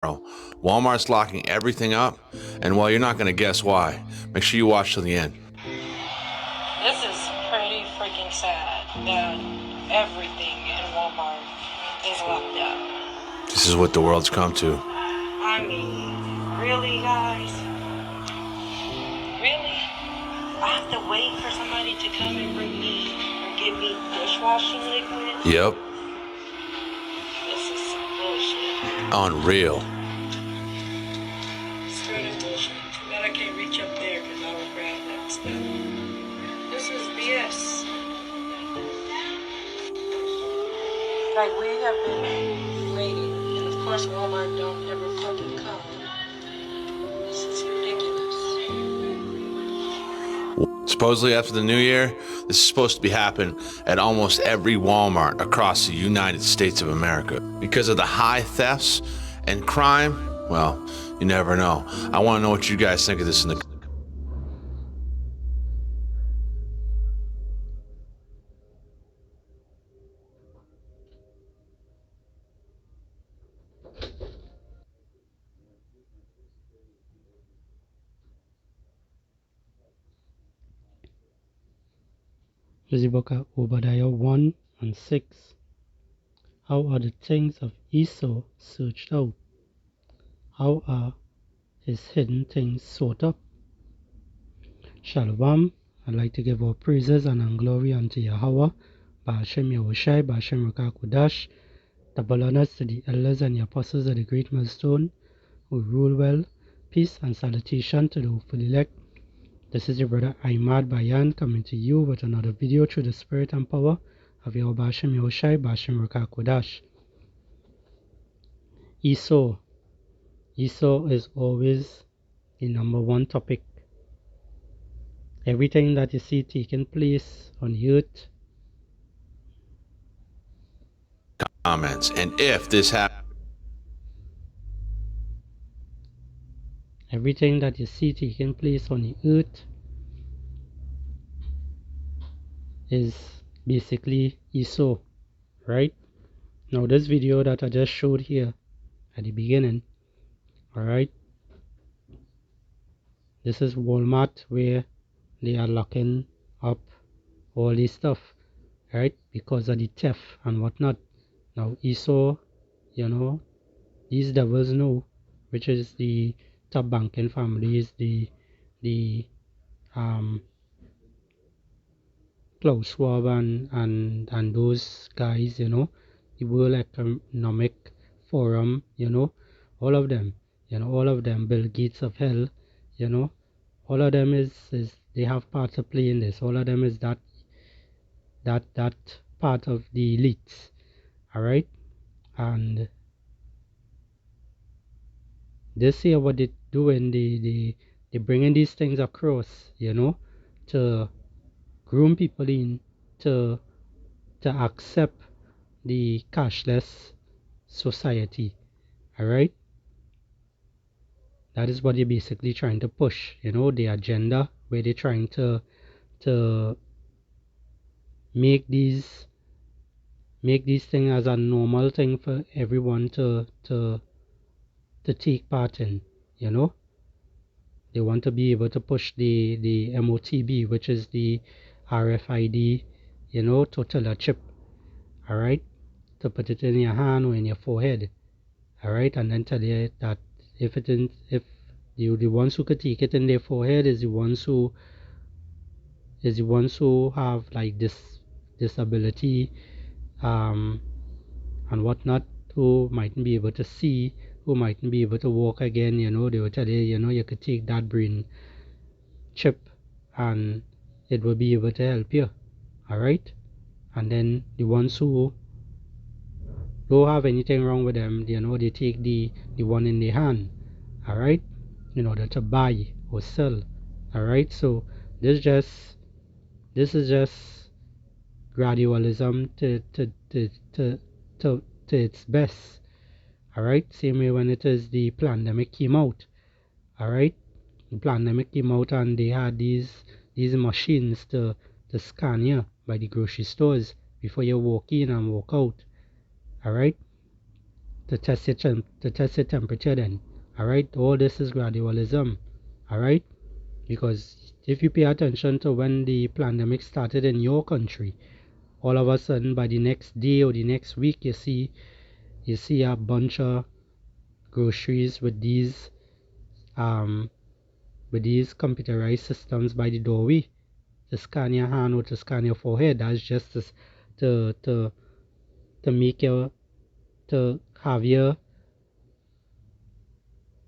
Walmart's locking everything up, and well, you're not going to guess why. Make sure you watch till the end. This is pretty freaking sad that everything in Walmart is locked up. This is what the world's come to. I mean, really, guys? Really? I have to wait for somebody to come and bring me or give me dishwashing liquid? Yep. This is some bullshit. Unreal. Straight up bullshit. Too bad I can't reach up there because I would grab that stuff. This is BS. Like, we have been waiting, and of course Walmart don't ever fucking come. This is ridiculous. Supposedly after the new year, this is supposed to be happening at almost every Walmart across the United States of America. Because of the high thefts and crime, well, you never know. I want to know what you guys think of this in the This is the book of Obadiah 1 and 6. How are the things of Esau searched out? How are his hidden things sought up? Shalom. I'd like to give all praises and glory unto Yahweh, Ba'ashem Yahushai, Ba'ashem Rakakudash, double honors to the elders and the apostles of the great millstone, who rule well, peace and salutation to the hopeful elect. This is your brother Ahmad Bayan coming to you with another video through the spirit and power of Yahweh Ba'ashem Yahushai, Ba'ashem Rakakudash. Esau is always the number one topic. Everything that you see taking place on the earth, comments. And if this happens, everything that you see taking place on the earth is basically Esau, right? Now this video that I just showed here at the beginning, alright, this is Walmart where they are locking up all this stuff, right, because of the theft and whatnot. Now Esau, these devils know, which is the top banking families, the Klaus Schwab and those guys, the World Economic Forum, all of them, Bill Gates of hell, all of them is they have part to play in this. All of them is that part of the elites, all right. And this here what they doing, they bringing these things across, to groom people in to accept the cashless society, all right. That is what they're basically trying to push, the agenda where they're trying to make these things as a normal thing for everyone to take part in. They want to be able to push the MOTB, which is the RFID, total chip, all right, to put it in your hand or in your forehead, all right, and then tell you that if the ones who could take it in their forehead is the ones who have like this disability and whatnot, who mightn't be able to see, who mightn't be able to walk again, they will tell you, you could take that brain chip and it will be able to help you, all right. And then the ones who don't have anything wrong with them, they take the one in the hand, all right, in order to buy or sell, all right. So this is just gradualism to its best, all right. Same way when it is the pandemic came out, all right. The pandemic came out and they had these machines to scan you by the grocery stores before you walk in and walk out, all right. to test your temperature then. Alright, all this is gradualism. Alright, because if you pay attention to when the pandemic started in your country, all of a sudden by the next day or the next week you see a bunch of groceries with these computerized systems by the doorway to scan your hand or to scan your forehead. That's just to make you to have you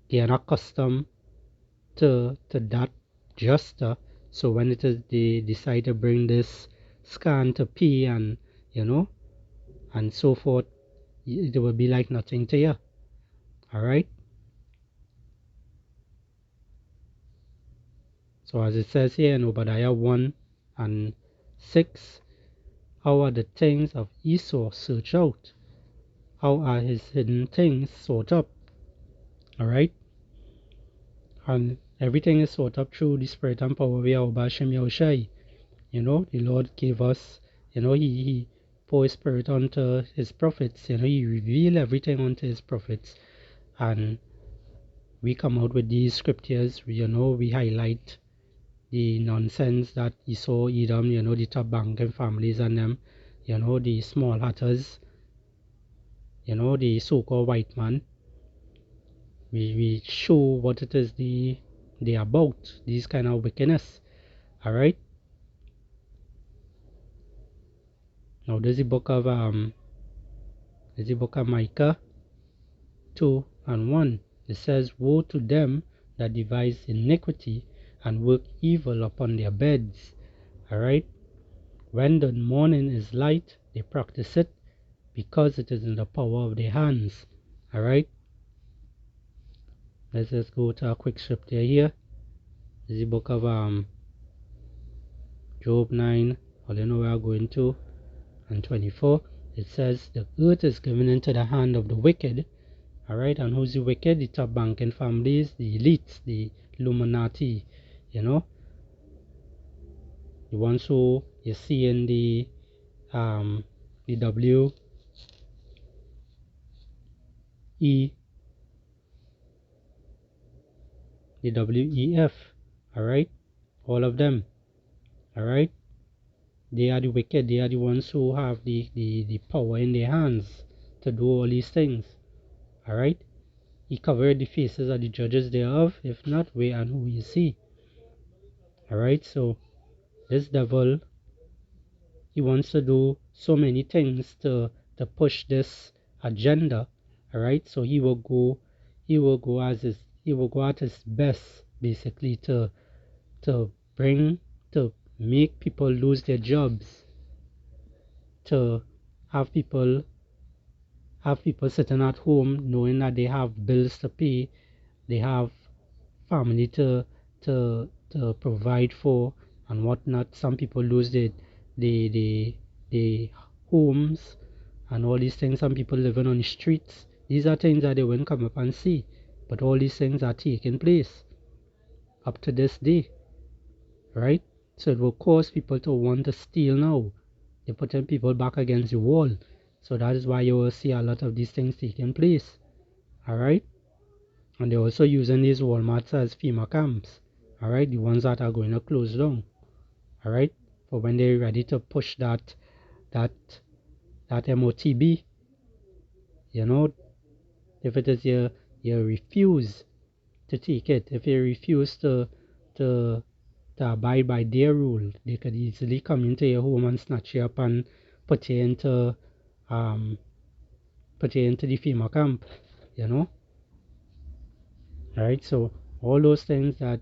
get accustomed to that gesture. So when it is they decide to bring this scan to pay and and so forth, it will be like nothing to you. Alright? So as it says here in Obadiah 1 and 6, how are the things of Esau searched out? How are his hidden things sought up? Alright? And everything is sought up through the spirit and power of Yahweh Hashem Yahushai. The Lord gave us, he poured his spirit onto his prophets, he revealed everything unto his prophets. And we come out with these scriptures, we highlight the nonsense that Esau, Edom, the top banking families and them, the small hatters, the so-called white man. We show what it is they about, these kind of wickedness. Alright? Now there's the book of Micah 2 and 1. It says, woe to them that devise iniquity and work evil upon their beds. Alright? When the morning is light, they practice it because it is in the power of their hands. Alright? Let's just go to a quick scripture here. This is the book of Job 9, all you know we are going to, and 24. It says, the earth is given into the hand of the wicked. Alright, and who's the wicked? The top banking families, the elites, the Illuminati, the ones who you see in the W E the WEF. Alright, all of them. Alright, they are the wicked. They are the ones who have the power in their hands to do all these things. Alright, he covered the faces of the judges thereof, if not, where and who you see. Alright, so this devil, he wants to do so many things to push this agenda. Alright, so he will go at his best basically to make people lose their jobs, to have people sitting at home knowing that they have bills to pay, they have family to provide for and whatnot. Some people lose the homes and all these things. Some people living on the streets. These are things that they won't come up and see, but all these things are taking place up to this day, right? So it will cause people to want to steal now. They're putting people back against the wall. So that is why you will see a lot of these things taking place. Alright? And they're also using these Walmarts as FEMA camps. Alright? The ones that are going to close down. Alright? For when they're ready to push that MOTB. If it is you refuse to take it, if you refuse to abide by their rule, they could easily come into your home and snatch you up and put you into the FEMA camp, Right, so all those things that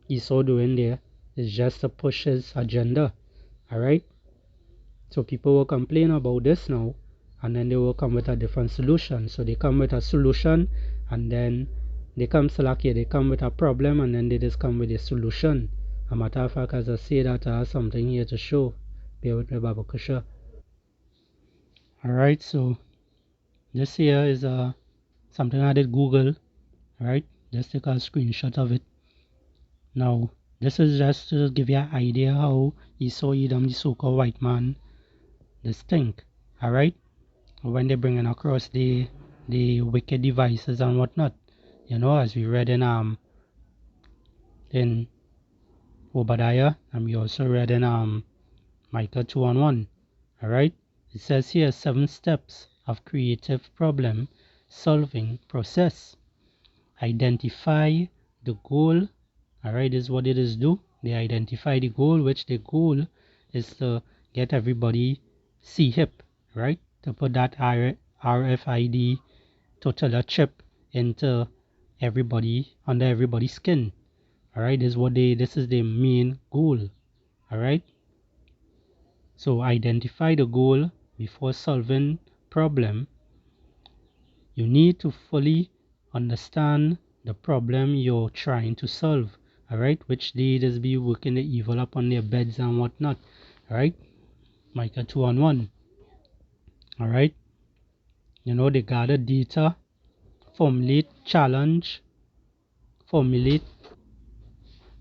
Esau doing there is just to push his agenda. Alright, so people will complain about this now, and then they will come with a different solution. So they come with a solution, and then they come they come with a problem, and then they just come with a solution. A matter of fact, as I say that, I have something here to show. Bear with me, Baba Kusha. Alright, so this here is something I did Google. Alright, just take a screenshot of it. Now, this is just to give you an idea how Esau Edom, the so-called white man, this think. Alright, when they're bringing across the wicked devices and whatnot. As we read in Obadiah, and we also read in Micah 2:1. All right, it says here 7 steps of creative problem solving process. Identify the goal. All right, this is what it is do. They identify the goal, which the goal is to get everybody C-hip, right? To put that RFID total chip into everybody, under everybody's skin. All right, this is the main goal. All right, so identify the goal before solving problem. You need to fully understand the problem you're trying to solve. All right, which they just be working the evil upon their beds and whatnot. All right, Micah 2:1. All right, they gather data, formulate challenge, formulate.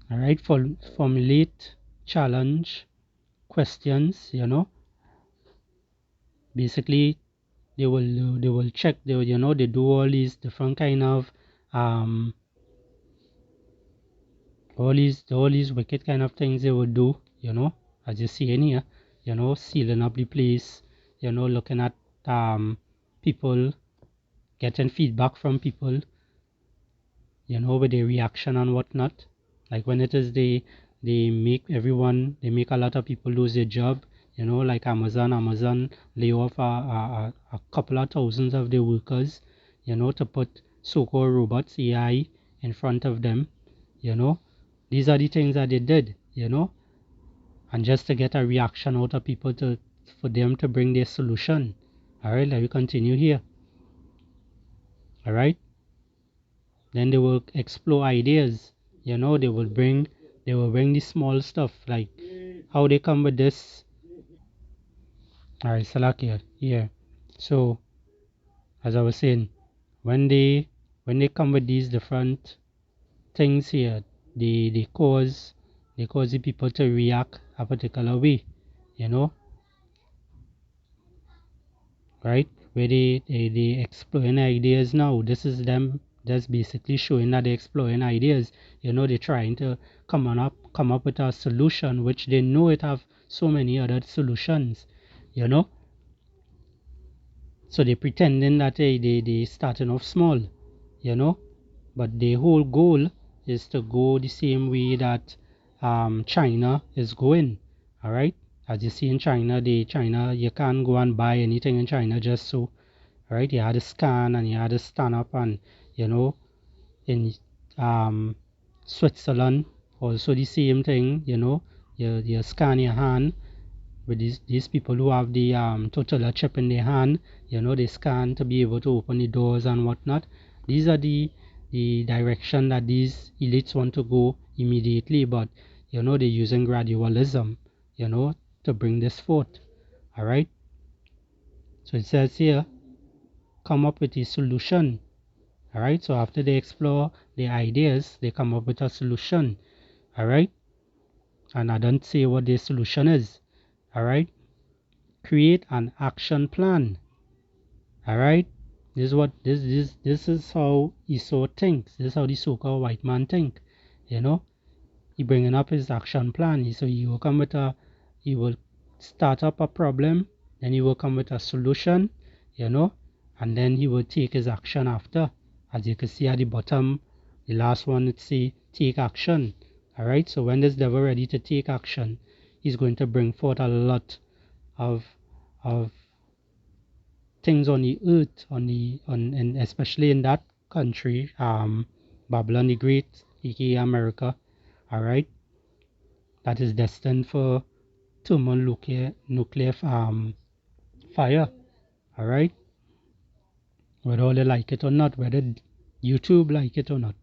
All right, formulate challenge questions. Basically they will check, they do all these different kind of um all these wicked kind of things they will do, as you see in here, sealing up the place, looking at people, getting feedback from people, with their reaction and whatnot. Like when it is they make a lot of people lose their job, like Amazon lay off a couple of thousands of their workers, to put so-called robots, AI, in front of them. These are the things that they did, and just to get a reaction out of people, for them to bring their solution. All right, let me continue here. All right, then they will explore ideas. They will bring the small stuff, like how they come with this. All right, Salakia here. So as I was saying, when they come with these different things here, they cause the people to react a particular way, you know right? Where they exploring ideas now. This is them just basically showing that they're exploring ideas. They're trying to come up with a solution, which they know it have so many other solutions, you know. So they're pretending that they starting off small, you know. But the whole goal is to go the same way that China is going. All right. As you see in China, you can't go and buy anything in China just so. Right? You had to scan and you had to stand up, and in um, Switzerland also the same thing. You scan your hand with these people who have the total chip in their hand. They scan to be able to open the doors and whatnot. These are the direction that these elites want to go immediately, but they're using gradualism, to bring this forth. All right. So it says here, come up with a solution. All right, so after they explore the ideas, they come up with a solution. All right, and I don't say what the solution is. All right, create an action plan. All right, this is what this is how Esau thinks. This is how the so-called white man think. He bringing up his action plan. So he will start up a problem, then he will come with a solution, and then he will take his action after. As you can see at the bottom, the last one, it say take action. All right, so when this devil ready to take action, he's going to bring forth a lot of things on the earth, and especially in that country, Babylon the Great, aka America. All right, that is destined for thermonuclear fire. All right, whether they like it or not, whether YouTube like it or not,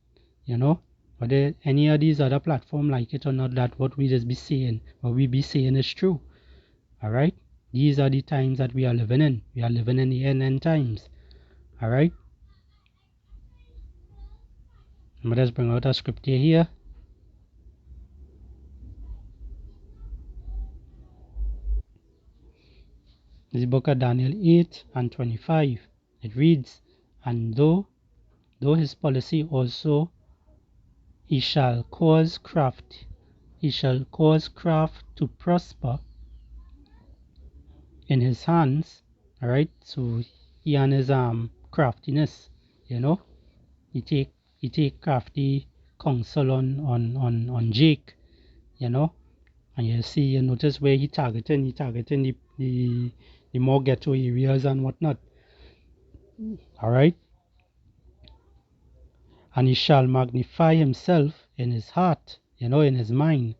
whether any of these other platform like it or not, that what we just be saying, what we be saying is true. All right, these are the times that we are living in. We are living in the end times. All right, let's bring out a scripture here. This is the book of Daniel 8 and 25. It reads, and though his policy also, he shall cause craft to prosper in his hands. All right, so he and his craftiness, he take crafty counsel on Jake, and you notice where he targeting the more ghetto areas and whatnot. All right, and he shall magnify himself in his heart, in his mind.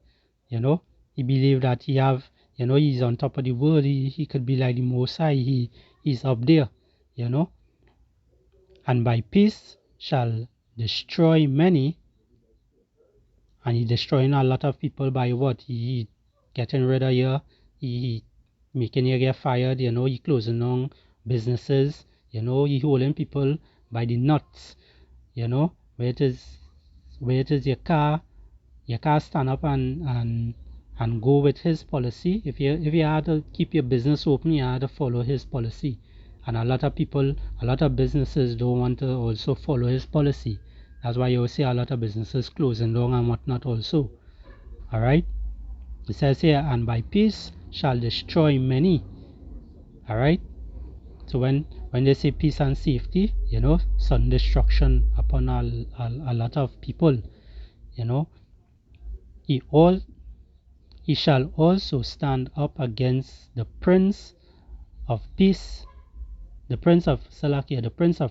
He believed that he's on top of the world. He could be like the Most High. He's up there, and by peace shall destroy many. And he destroying a lot of people by what? He getting rid of you, he making you get fired, he closing down businesses, he holding people by the nuts, where it is your car stand up and go with his policy. If you had to keep your business open, you had to follow his policy. And a lot of businesses don't want to also follow his policy. That's why you will see a lot of businesses closing down and whatnot also. Alright? It says here, and by peace shall destroy many. Alright? So when they say peace and safety, sudden destruction upon a lot of people, he shall also stand up against the Prince of Peace, the Prince of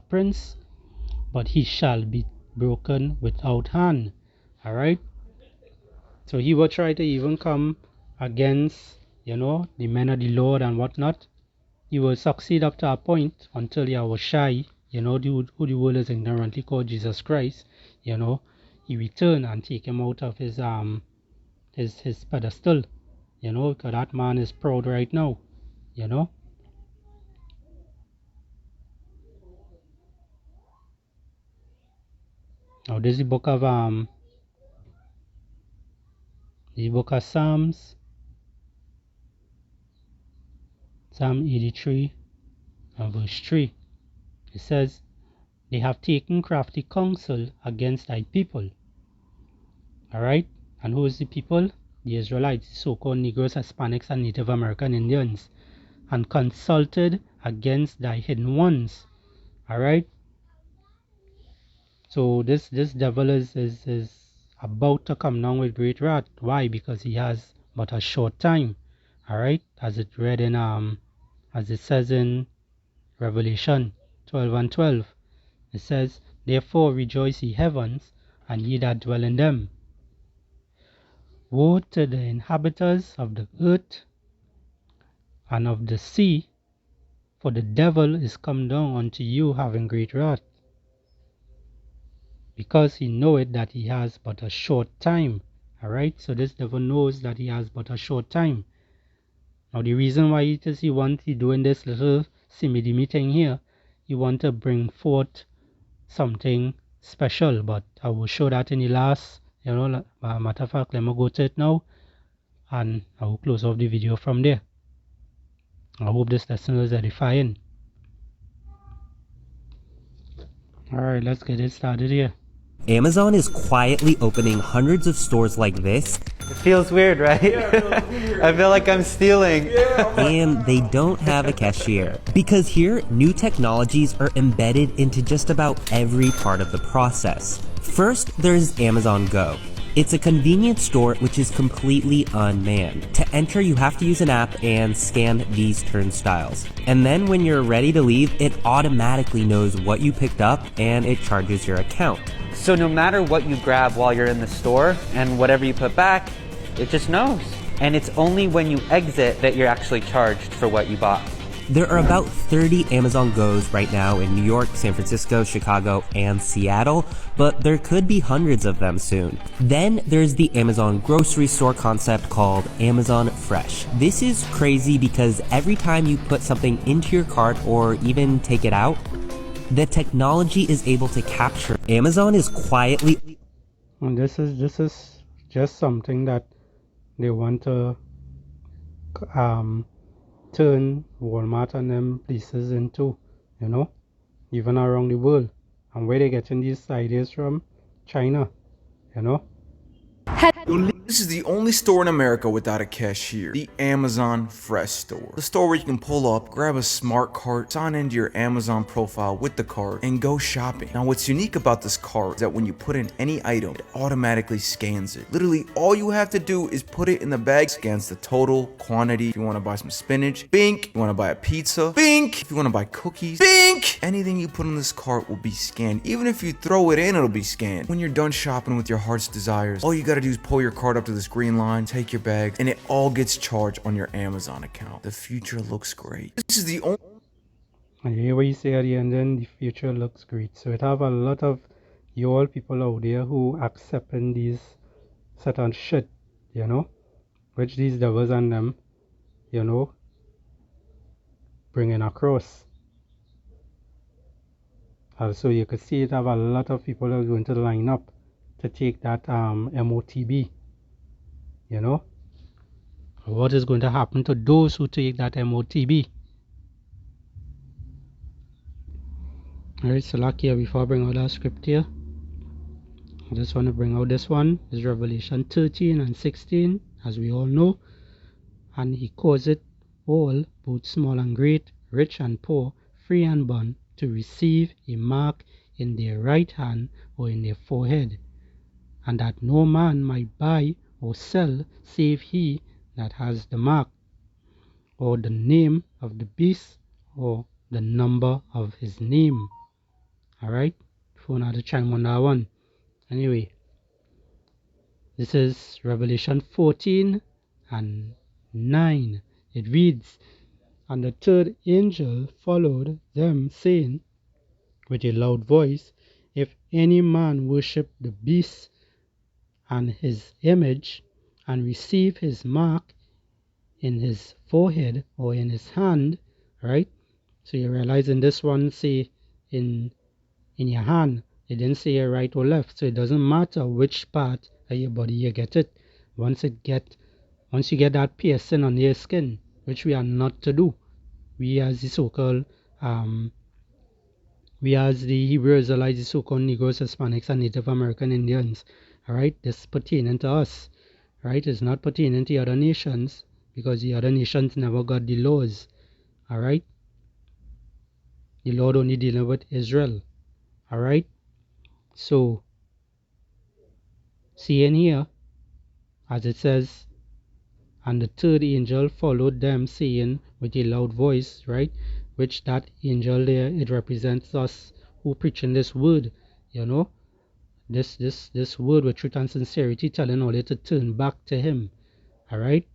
Prince, but he shall be broken without hand. Alright? So he will try to even come against, the men of the Lord and whatnot. He will succeed up to a point until Yahushai, who the world is ignorantly called Jesus Christ, he return and take him out of his pedestal, because that man is proud right now, Now this is the book of Psalms, Psalm 83 and verse 3. It says, they have taken crafty counsel against thy people. Alright? And who is the people? The Israelites, so-called Negroes, Hispanics, and Native American Indians. And consulted against thy hidden ones. Alright? So this devil is about to come down with great wrath. Why? Because he has but a short time. Alright? As it says in Revelation 12 and 12. It says, therefore rejoice ye heavens, and ye that dwell in them. Woe to the inhabitants of the earth and of the sea, for the devil is come down unto you having great wrath, because he knoweth that he has but a short time. Alright, so this devil knows that he has but a short time. Now the reason why he doing this little simidimi thing here, he want to bring forth something special, but I will show that in the last, matter of fact, let me go to it now, and I will close off the video from there. I hope this lesson was edifying. Alright, let's get it started here. Amazon is quietly opening hundreds of stores like this. It feels weird, right? Yeah, I feel like I'm stealing. And they don't have a cashier. Because here, new technologies are embedded into just about every part of the process. First, there's Amazon Go. It's a convenience store which is completely unmanned. To enter, you have to use an app and scan these turnstiles. And then when you're ready to leave, it automatically knows what you picked up and it charges your account. So no matter what you grab while you're in the store and whatever you put back, it just knows. And it's only when you exit that you're actually charged for what you bought. There are about 30 Amazon Go's right now in New York, San Francisco, Chicago, and Seattle, but there could be hundreds of them soon. Then there's the Amazon grocery store concept called Amazon Fresh. This is crazy because every time you put something into your cart or even take it out, the technology is able to capture. Amazon is quietly... And this is just something that they want to turn Walmart and them places into, you know, even around the world. And where they getting these ideas from? China, you know. This is the only store in America without a cashier, the Amazon Fresh Store. The store where you can pull up, grab a smart cart, sign into your Amazon profile with the cart, and go shopping. Now what's unique about this cart is that when you put in any item, it automatically scans it. Literally all you have to do is put it in the bag, scans the total quantity. If you want to buy some spinach, bink. If you want to buy a pizza, bink. If you want to buy cookies, bink. Anything you put in this cart will be scanned. Even if you throw it in, it'll be scanned. When you're done shopping with your heart's desires, all you gotta do is pull your cart up to this green line, take your bags, and it all gets charged on your Amazon account. The future looks great. This is the only And you hear what you say at the end, then the future looks great. So it have a lot of you all people out there who accepting these certain shit, you know, which these devils and them, you know, bringing across. Also, you could see it have a lot of people that are going to line up to take that MOTB, you know. What is going to happen to those who take that MOTB? Alright, so like here, before I bring out our script here, I just want to bring out this one. Is Revelation 13 and 16, as we all know. And he caused it all, both small and great, rich and poor, free and bond, to receive a mark in their right hand or in their forehead, and that no man might buy or sell save he that has the mark, or the name of the beast, or the number of his name. Alright, for another chime on that one. Anyway, this is Revelation 14 and 9. It reads, "And the third angel followed them, saying with a loud voice, If any man worship the beast and his image, and receive his mark in his forehead or in his hand," right? So you realize in this one, say in your hand, it didn't say right or left, so it doesn't matter which part of your body you get it. Once you get that piercing on your skin, which we are not to do, we as the so-called we as the Hebrew Israelites, the so-called Negroes, Hispanics, and Native American Indians, alright, this is pertaining to us, right? It's not pertaining to other nations, because the other nations never got the laws, alright? The Lord only dealing with Israel, alright? So, see in here, as it says, "And the third angel followed them, saying with a loud voice," right? Which that angel there, it represents us who preaching this word, you know, this word with truth and sincerity, telling all to turn back to him. Alright?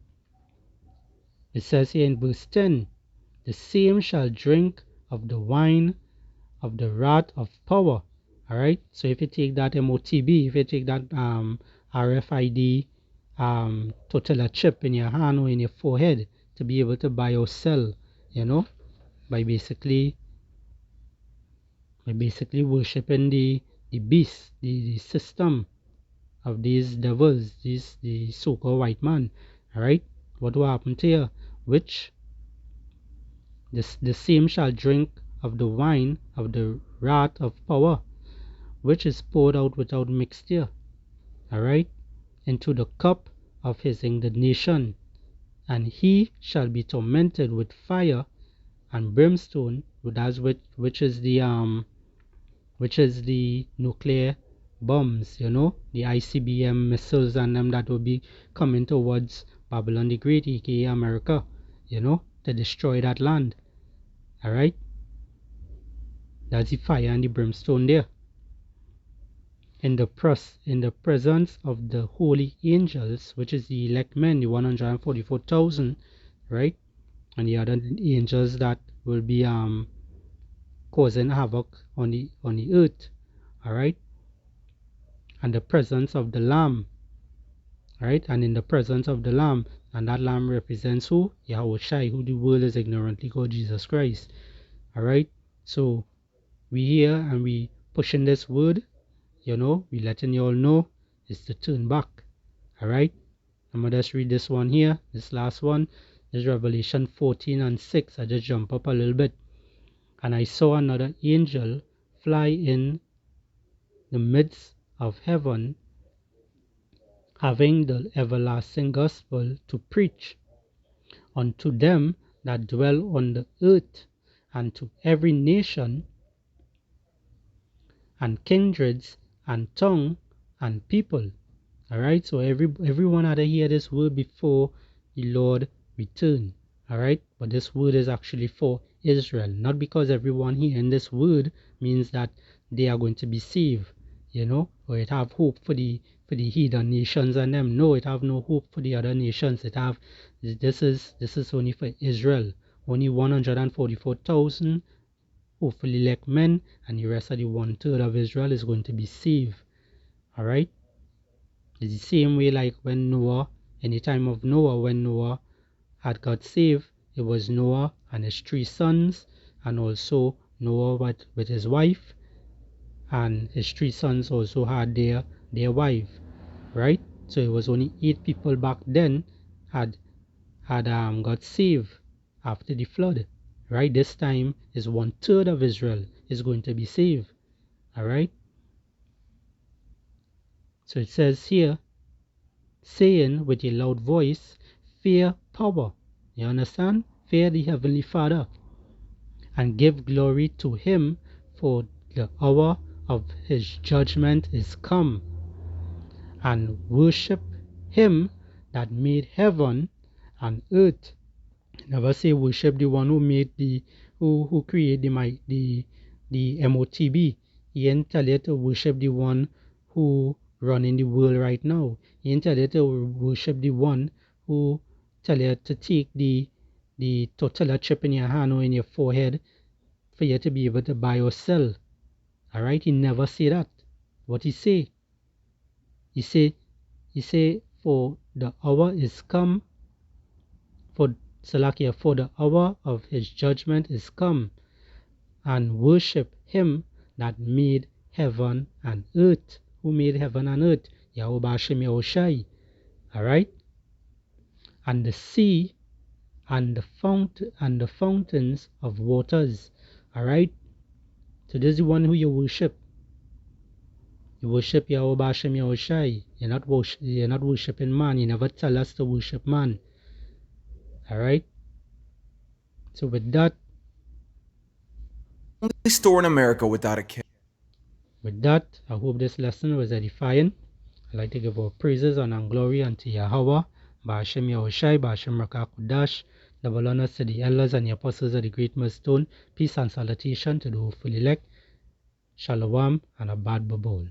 It says here in verse 10, "The same shall drink of the wine of the wrath of power." Alright? So if you take that MOTB, if you take that RFID total chip in your hand or in your forehead to be able to buy or sell, you know, by basically worshipping the beast, the system of these devils, the so-called white man. Alright, what will happen to you? Which the same shall drink of the wine of the wrath of power, which is poured out without mixture, alright, into the cup of his indignation, and he shall be tormented with fire and brimstone, which is the nuclear bombs, you know, the ICBM missiles and them that will be coming towards Babylon the Great, aka America, you know, to destroy that land. Alright? That's the fire and the brimstone there. In the presence of the holy angels, which is the elect men, the 144,000, right? And the other angels that will be causing havoc on the earth, alright? And the presence of the Lamb, right? And in the presence of the Lamb, and that Lamb represents who? Yahweh Shai, who the world is ignorantly called Jesus Christ. Alright? So we here and we pushing this word, you know, we letting you all know is to turn back. Alright? I'm gonna just read this one here, this last one. This is Revelation 14:6. I just jump up a little bit. And I saw another angel fly in the midst of heaven, having the everlasting gospel to preach unto them that dwell on the earth, and to every nation and kindreds and tongue and people. Alright, so everyone had to hear this word before the Lord return. Alright, but this word is actually for Israel. Not because everyone hearing this word means that they are going to be saved, or it have hope for the heathen nations and them. No, it have no hope for the other nations. This is only for Israel. Only 144,000 hopefully elect men, and the rest of the 1/3 of Israel is going to be saved. Alright? It's the same way like when Noah, in the time of Noah, when Noah had got saved, it was Noah and his 3 sons, and also Noah with his wife, and his 3 sons also had their wife, right? So it was only 8 people back then had got saved after the flood, right? This time is 1/3 of Israel is going to be saved, all right? So it says here, saying with a loud voice, fear power. You understand? Fear the Heavenly Father, and give glory to him, for the hour of his judgment is come, and worship him that made heaven and earth. Never say worship the one who made who created the MOTB. He ain't tell you to worship the one who running the world right now. He ain't tell you to worship the one who tell you to take the tortilla chip in your hand or in your forehead for you to be able to buy or sell. Alright, he never say that. What he say? He say for the hour is come, for Salakia, for the hour of his judgment is come, and worship him that made heaven and earth. Who made heaven and earth? Yahuwah Hashem Yahushai. Alright? And the sea and the fountains of waters. Alright? So this is the one who you worship. You worship Yahuwah Hashem Yahushai. You're not worshiping man. You never tell us to worship man. Alright? So with that, Only store in America without a cash. I hope this lesson was edifying. I'd like to give our praises and glory unto Yahweh, Ba'ashem Yahushai, Ba'ashem Rakakudash, double honors to the elders and the apostles of the great millstone. Peace and salutation to the hopeful elect. Shalom and a bad babol.